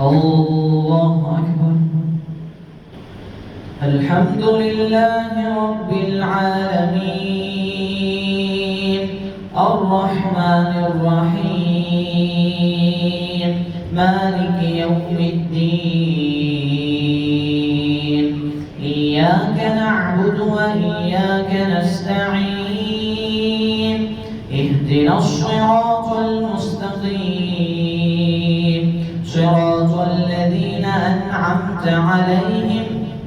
الله أكبر. الحمد لله رب العالمين الرحمن الرحيم مالك يوم الدين إياك نعبد وإياك نستعين اهدنا الصراط المستقيم صراط الذين أنعمت عليهم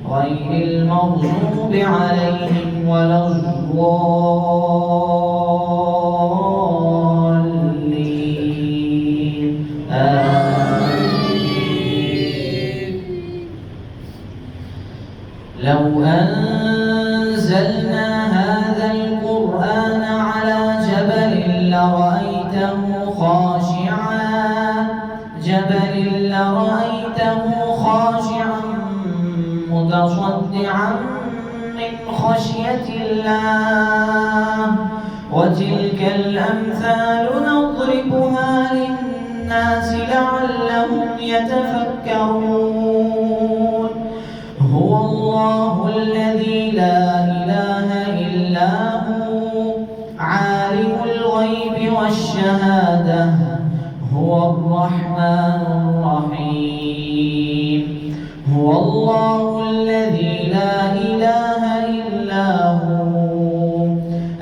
غير المغضوب عليهم ولا الضالين آمين. لو أنزلنا هذا القرآن على جبل لرأيته خاشعا متصدعا من خشية الله وتلك الأمثال نضربها للناس لعلهم يتفكرون. هو الله الذي لا إله إلا هو عالم الغيب والشهادة هو الرحمن الرحيم. هو الله الذي لا إله إلا هو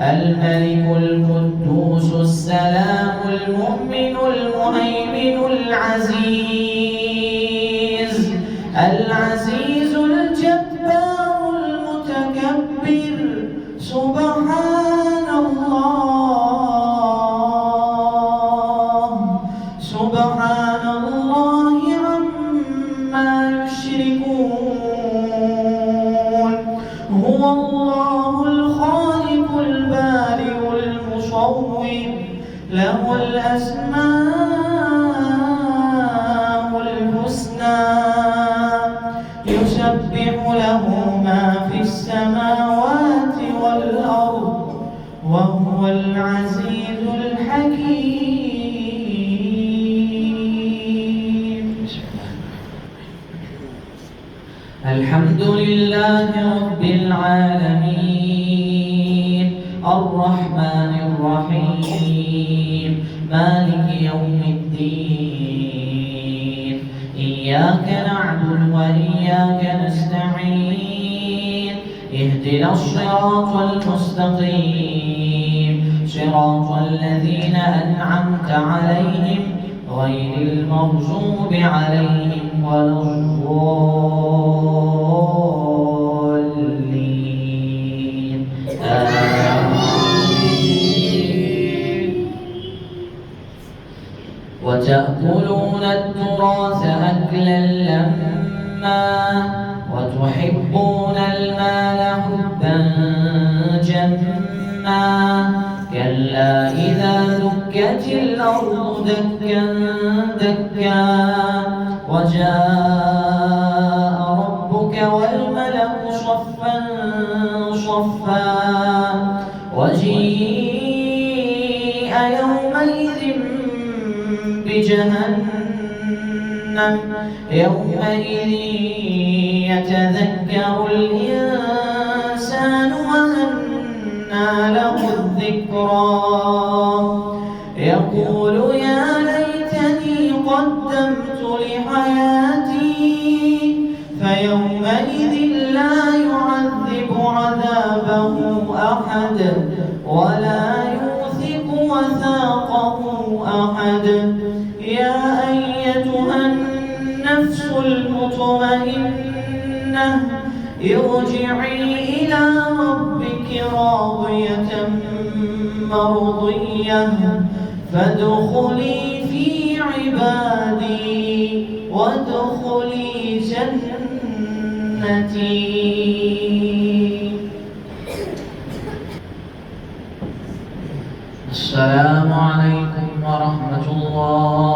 الملك القدوس السلام المؤمن المهيمن العزيز الجبار المتكبر سبحان الله عما يشركون. هو الله الخالق البارئ المصور له الأسماء الحسنى يسبح له ما في السماوات والأرض وهو العزيز الحكيم. الحمد لله رب العالمين الرحمن الرحيم مالك يوم الدين إياك نعبد وإياك نستعين اهدنا الصراط المستقيم صراط الذين أنعمت عليهم غير المغضوب عليهم ولا الضالين آمين. وتأكلون التراث أكلا لما وتحبون المال حبا جما كلا إذا دكت الأرض دكا دكا وجاء ربك والملك صفا صفا وجيء يومئذ بجهنم يومئذ يتذكر الإنسان وأنى له الذكرى يقول يا ليتني قدمت لحياتي فيومئذ لا يعذب عذابه أحد ولا يوثق وثاقه أحد. يا أيتها النفس المطمئنة ارجعي إلى ربك راضية مرضية فادخلي في عبادي وادخلي جنتي. السلام عليكم ورحمة الله